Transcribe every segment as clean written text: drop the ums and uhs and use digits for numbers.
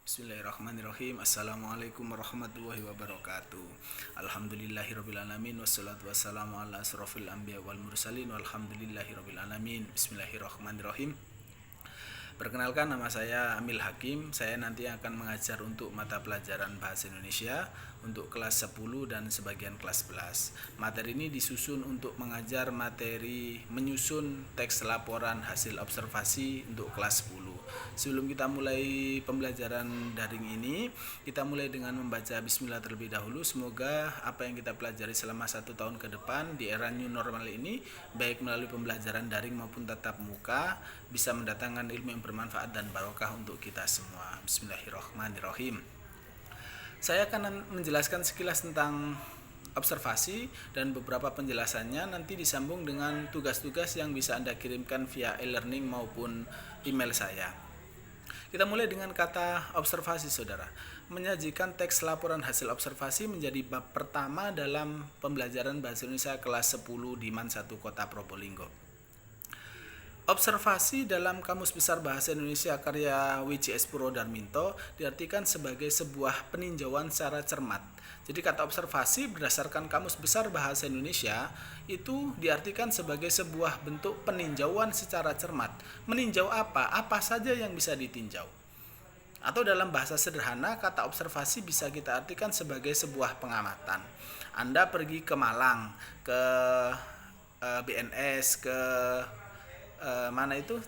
Bismillahirrahmanirrahim. Assalamualaikum warahmatullahi wabarakatuh. Alhamdulillahirrabbilalamin. Wassalatu wassalamu ala asrafil anbiya wal mursalin. Walhamdulillahirrabbilalamin. Bismillahirrahmanirrahim. Perkenalkan, nama saya Amil Hakim. Saya nanti akan mengajar untuk mata pelajaran Bahasa Indonesia untuk kelas 10 dan sebagian kelas 11. Materi ini disusun untuk mengajar materi menyusun teks laporan hasil observasi untuk kelas 10. Sebelum kita mulai pembelajaran daring ini, kita mulai dengan membaca bismillah terlebih dahulu. Semoga apa yang kita pelajari selama 1 tahun ke depan di era new normal ini, baik melalui pembelajaran daring maupun tatap muka, bisa mendatangkan ilmu yang bermanfaat dan barokah untuk kita semua. Bismillahirrahmanirrahim. Saya akan menjelaskan sekilas tentang observasi dan beberapa penjelasannya nanti disambung dengan tugas-tugas yang bisa Anda kirimkan via e-learning maupun email saya. Kita mulai dengan kata observasi, saudara. Menyajikan teks laporan hasil observasi menjadi bab pertama dalam pembelajaran Bahasa Indonesia kelas 10 di MAN 1 Kota Probolinggo. Observasi dalam Kamus Besar Bahasa Indonesia karya W.C.S. Purwodarminto diartikan sebagai sebuah peninjauan secara cermat. Jadi kata observasi berdasarkan Kamus Besar Bahasa Indonesia itu diartikan sebagai sebuah bentuk peninjauan secara cermat. Meninjau apa? Apa saja yang bisa ditinjau? Atau dalam bahasa sederhana, kata observasi bisa kita artikan sebagai sebuah pengamatan. Anda pergi ke Malang, ke BNS, ke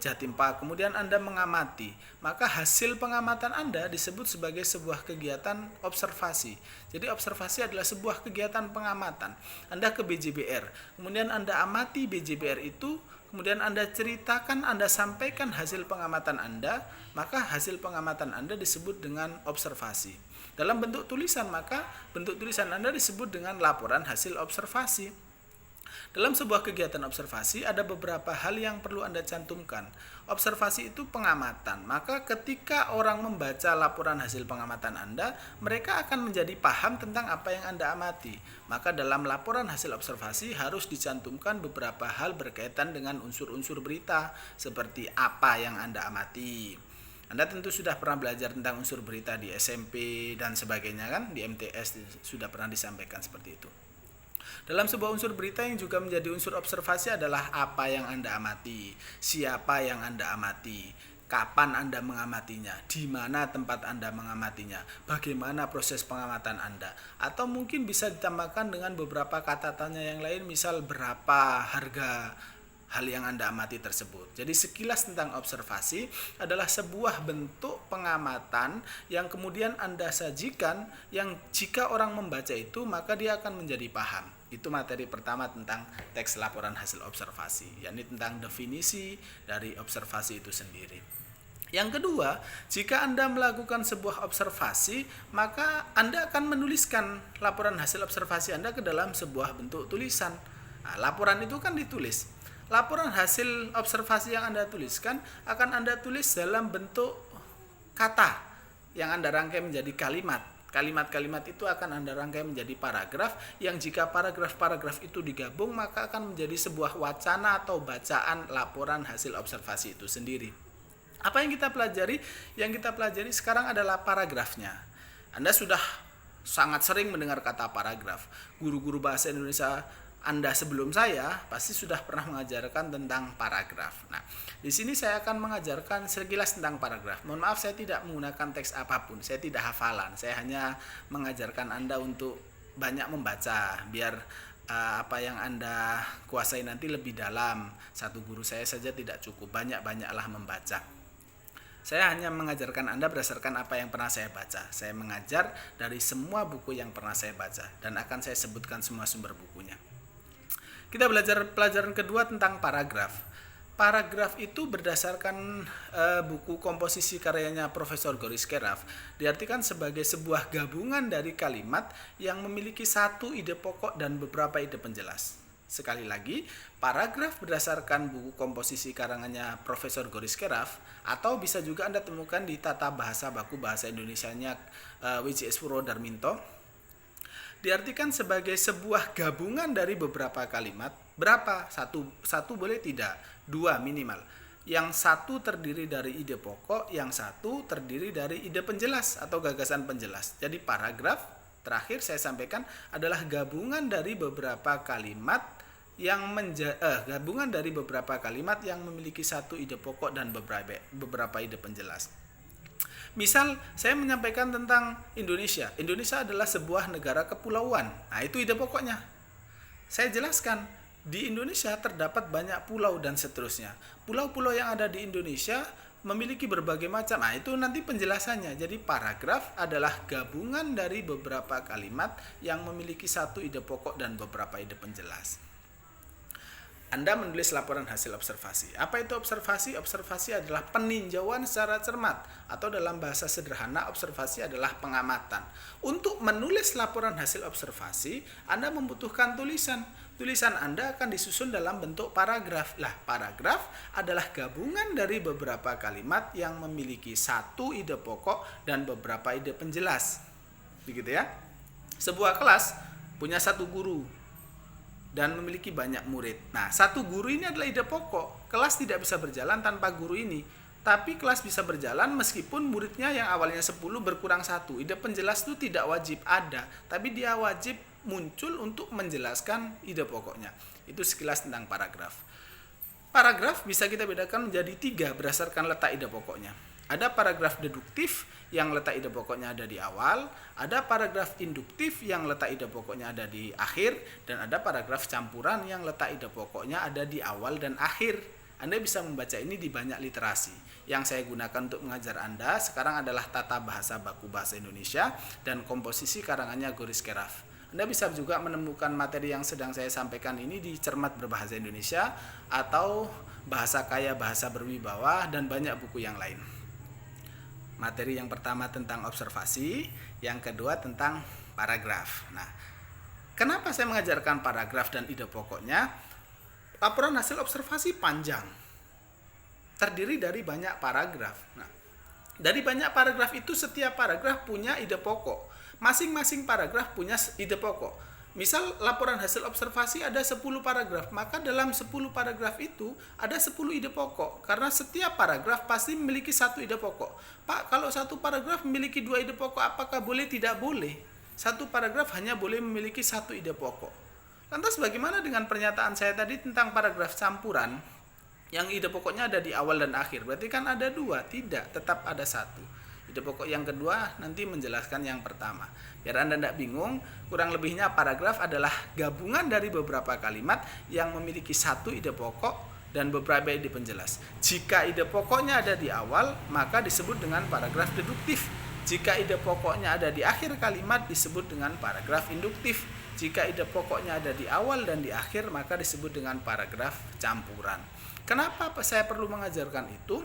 Jatim Park, kemudian Anda mengamati, maka hasil pengamatan Anda disebut sebagai sebuah kegiatan observasi. Jadi observasi adalah sebuah kegiatan pengamatan. Anda ke BJBR, kemudian Anda amati BJBR itu, kemudian Anda ceritakan, Anda sampaikan hasil pengamatan Anda, maka hasil pengamatan Anda disebut dengan observasi. Dalam bentuk tulisan, maka bentuk tulisan Anda disebut dengan laporan hasil observasi. Dalam sebuah kegiatan observasi ada beberapa hal yang perlu Anda cantumkan. Observasi itu pengamatan, maka ketika orang membaca laporan hasil pengamatan Anda, mereka akan menjadi paham tentang apa yang Anda amati. Maka dalam laporan hasil observasi harus dicantumkan beberapa hal berkaitan dengan unsur-unsur berita, seperti apa yang Anda amati. Anda tentu sudah pernah belajar tentang unsur berita di SMP dan sebagainya kan, di MTS sudah pernah disampaikan seperti itu. Dalam sebuah unsur berita yang juga menjadi unsur observasi adalah apa yang Anda amati, siapa yang Anda amati, kapan Anda mengamatinya, di mana tempat Anda mengamatinya, bagaimana proses pengamatan Anda. Atau mungkin bisa ditambahkan dengan beberapa kata tanya yang lain, misal berapa harga hal yang Anda amati tersebut. Jadi sekilas tentang observasi adalah sebuah bentuk pengamatan yang kemudian Anda sajikan, yang jika orang membaca itu maka dia akan menjadi paham. Itu materi pertama tentang teks laporan hasil observasi, yakni tentang definisi dari observasi itu sendiri. Yang kedua, jika Anda melakukan sebuah observasi, maka Anda akan menuliskan laporan hasil observasi Anda ke dalam sebuah bentuk tulisan. Nah, laporan itu kan ditulis. Laporan hasil observasi yang Anda tuliskan akan Anda tulis dalam bentuk kata yang Anda rangkai menjadi kalimat. Kalimat-kalimat itu akan Anda rangkai menjadi paragraf, yang jika paragraf-paragraf itu digabung maka akan menjadi sebuah wacana atau bacaan laporan hasil observasi itu sendiri. Apa yang kita pelajari? Yang kita pelajari sekarang adalah paragrafnya. Anda sudah sangat sering mendengar kata paragraf. Guru-guru bahasa Indonesia Anda sebelum saya pasti sudah pernah mengajarkan tentang paragraf. Nah, di sini saya akan mengajarkan sekilas tentang paragraf. Mohon maaf, saya tidak menggunakan teks apapun, saya tidak hafalan. Saya hanya mengajarkan Anda untuk banyak membaca, biar apa yang Anda kuasai nanti lebih dalam. Satu guru saya saja tidak cukup, banyak-banyaklah membaca. Saya hanya mengajarkan Anda berdasarkan apa yang pernah saya baca. Saya mengajar dari semua buku yang pernah saya baca, dan akan saya sebutkan semua sumber bukunya. Kita belajar pelajaran kedua tentang paragraf. Paragraf itu berdasarkan buku komposisi karyanya Profesor Goris Keraf diartikan sebagai sebuah gabungan dari kalimat yang memiliki satu ide pokok dan beberapa ide penjelas. Sekali lagi, paragraf berdasarkan buku komposisi karangannya Profesor Goris Keraf, atau bisa juga Anda temukan di Tata Bahasa Baku Bahasa Indonesianya W.C.S. Purwodarminto, diartikan sebagai sebuah gabungan dari beberapa kalimat. Berapa? Satu boleh tidak? Dua minimal. Yang satu terdiri dari ide pokok, yang satu terdiri dari ide penjelas atau gagasan penjelas. Jadi paragraf terakhir saya sampaikan adalah gabungan dari beberapa kalimat yang memiliki satu ide pokok dan beberapa ide penjelas. Misal saya menyampaikan tentang Indonesia. Indonesia adalah sebuah negara kepulauan. Nah, itu ide pokoknya. Saya jelaskan di Indonesia terdapat banyak pulau dan seterusnya. Pulau-pulau yang ada di Indonesia memiliki berbagai macam. Nah, itu nanti penjelasannya. Jadi paragraf adalah gabungan dari beberapa kalimat yang memiliki satu ide pokok dan beberapa ide penjelas. Anda menulis laporan hasil observasi. Apa itu observasi? Observasi adalah peninjauan secara cermat, atau dalam bahasa sederhana observasi adalah pengamatan. Untuk menulis laporan hasil observasi, Anda membutuhkan tulisan. Tulisan Anda akan disusun dalam bentuk paragraf. Paragraf adalah gabungan dari beberapa kalimat yang memiliki satu ide pokok dan beberapa ide penjelas. Begitu ya. Sebuah kelas punya satu guru dan memiliki banyak murid. Nah, satu guru ini adalah ide pokok. Kelas tidak bisa berjalan tanpa guru ini. Tapi kelas bisa berjalan meskipun muridnya yang awalnya 10 berkurang 1. Ide penjelas itu tidak wajib ada, tapi dia wajib muncul untuk menjelaskan ide pokoknya. Itu sekilas tentang paragraf. Paragraf bisa kita bedakan menjadi 3 berdasarkan letak ide pokoknya. Ada paragraf deduktif yang letak ide pokoknya ada di awal, ada paragraf induktif yang letak ide pokoknya ada di akhir, dan ada paragraf campuran yang letak ide pokoknya ada di awal dan akhir. Anda bisa membaca ini di banyak literasi. Yang saya gunakan untuk mengajar Anda sekarang adalah Tata Bahasa Baku Bahasa Indonesia dan komposisi karangannya Goris Keraf. Anda bisa juga menemukan materi yang sedang saya sampaikan ini di Cermat Berbahasa Indonesia atau Bahasa Kaya Bahasa Berwibawa dan banyak buku yang lain. Materi yang pertama tentang observasi, yang kedua tentang paragraf. Nah, kenapa saya mengajarkan paragraf dan ide pokoknya? Laporan hasil observasi panjang, terdiri dari banyak paragraf. Nah, dari banyak paragraf itu setiap paragraf punya ide pokok. Masing-masing paragraf punya ide pokok. Misal laporan hasil observasi ada 10 paragraf, maka dalam 10 paragraf itu ada 10 ide pokok. Karena setiap paragraf pasti memiliki satu ide pokok. Pak, kalau satu paragraf memiliki 2 ide pokok, apakah boleh? Tidak boleh. Satu paragraf hanya boleh memiliki satu ide pokok. Lantas bagaimana dengan pernyataan saya tadi tentang paragraf campuran? Yang ide pokoknya ada di awal dan akhir. Berarti kan ada 2, tidak, tetap ada satu. Ide pokok yang kedua nanti menjelaskan yang pertama. Biar Anda tidak bingung, kurang lebihnya paragraf adalah gabungan dari beberapa kalimat yang memiliki satu ide pokok dan beberapa ide penjelas. Jika ide pokoknya ada di awal, maka disebut dengan paragraf deduktif. Jika ide pokoknya ada di akhir kalimat, disebut dengan paragraf induktif. Jika ide pokoknya ada di awal dan di akhir, maka disebut dengan paragraf campuran. Kenapa saya perlu mengajarkan itu?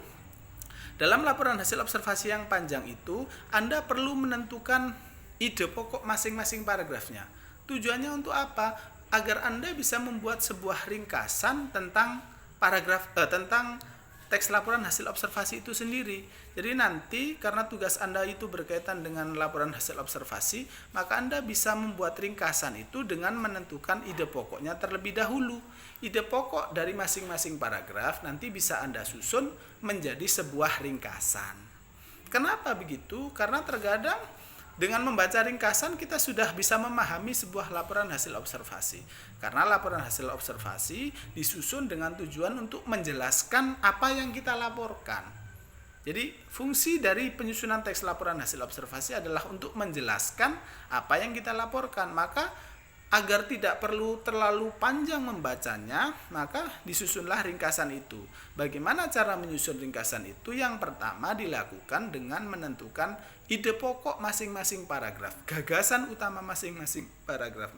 Dalam laporan hasil observasi yang panjang itu, Anda perlu menentukan ide pokok masing-masing paragrafnya. Tujuannya untuk apa? Agar Anda bisa membuat sebuah ringkasan tentang tentang teks laporan hasil observasi itu sendiri. Jadi nanti karena tugas Anda itu berkaitan dengan laporan hasil observasi, maka Anda bisa membuat ringkasan itu dengan menentukan ide pokoknya terlebih dahulu. Ide pokok dari masing-masing paragraf nanti bisa Anda susun menjadi sebuah ringkasan. Kenapa begitu? Karena terkadang dengan membaca ringkasan kita sudah bisa memahami sebuah laporan hasil observasi. Karena laporan hasil observasi disusun dengan tujuan untuk menjelaskan apa yang kita laporkan. Jadi fungsi dari penyusunan teks laporan hasil observasi adalah untuk menjelaskan apa yang kita laporkan. Maka agar tidak perlu terlalu panjang membacanya, maka disusunlah ringkasan itu. Bagaimana cara menyusun ringkasan itu? Yang pertama dilakukan dengan menentukan ide pokok masing-masing paragraf, gagasan utama masing-masing paragraf.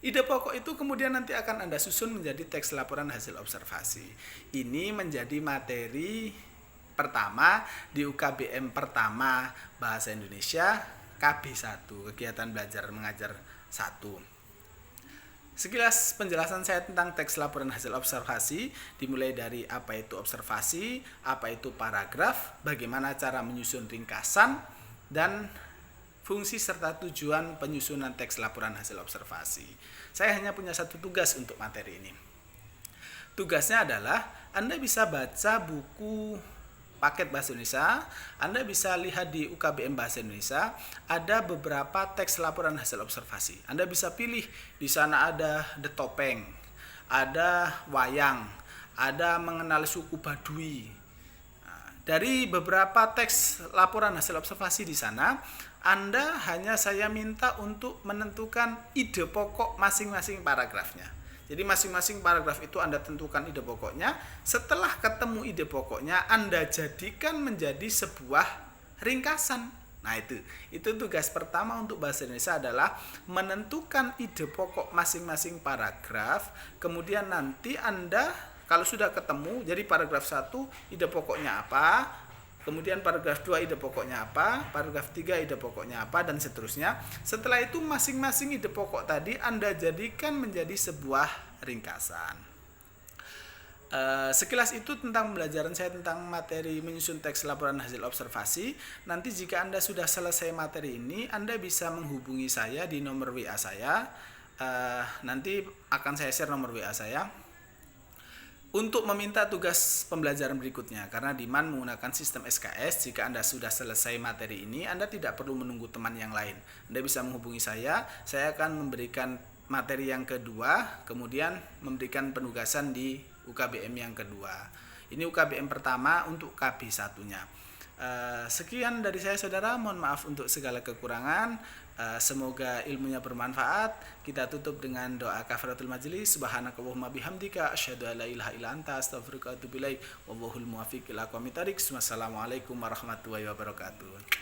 Ide pokok itu kemudian nanti akan Anda susun menjadi teks laporan hasil observasi. Ini menjadi materi pertama di UKBM pertama Bahasa Indonesia KB1, kegiatan belajar mengajar 1. Sekilas penjelasan saya tentang teks laporan hasil observasi, dimulai dari apa itu observasi, apa itu paragraf, bagaimana cara menyusun ringkasan, dan fungsi serta tujuan penyusunan teks laporan hasil observasi. Saya hanya punya satu tugas untuk materi ini. Tugasnya adalah Anda bisa baca buku paket bahasa Indonesia, Anda bisa lihat di UKBM Bahasa Indonesia, ada beberapa teks laporan hasil observasi. Anda bisa pilih, di sana ada The Topeng, ada wayang, ada mengenal suku Baduy. Nah, dari beberapa teks laporan hasil observasi di sana, Anda hanya saya minta untuk menentukan ide pokok masing-masing paragrafnya. Jadi masing-masing paragraf itu Anda tentukan ide pokoknya. Setelah ketemu ide pokoknya, Anda jadikan menjadi sebuah ringkasan. Nah, itu tugas pertama untuk bahasa Indonesia adalah menentukan ide pokok masing-masing paragraf. Kemudian nanti Anda kalau sudah ketemu, jadi paragraf 1 ide pokoknya apa, kemudian paragraf 2 ide pokoknya apa, paragraf 3 ide pokoknya apa, dan seterusnya. Setelah itu masing-masing ide pokok tadi Anda jadikan menjadi sebuah ringkasan. Sekilas itu tentang pembelajaran saya tentang materi menyusun teks laporan hasil observasi. Nanti jika Anda sudah selesai materi ini, Anda bisa menghubungi saya di nomor WA saya. Nanti akan saya share nomor WA saya untuk meminta tugas pembelajaran berikutnya. Karena Diman menggunakan sistem SKS, jika Anda sudah selesai materi ini, Anda tidak perlu menunggu teman yang lain. Anda bisa menghubungi saya akan memberikan materi yang kedua, kemudian memberikan penugasan di UKBM yang kedua. Ini UKBM pertama untuk KB satunya. Sekian dari saya saudara, mohon maaf untuk segala kekurangan. Semoga ilmunya bermanfaat. Kita tutup dengan doa kafaratul majelis. Subhanakallahumma bihamdika asyhadu an la ilaha illa anta astaghfiruka wa atubu ilaik. Wallahul muwaffiq ila aqwamit thoriq. Wassalamualaikum warahmatullahi wabarakatuh.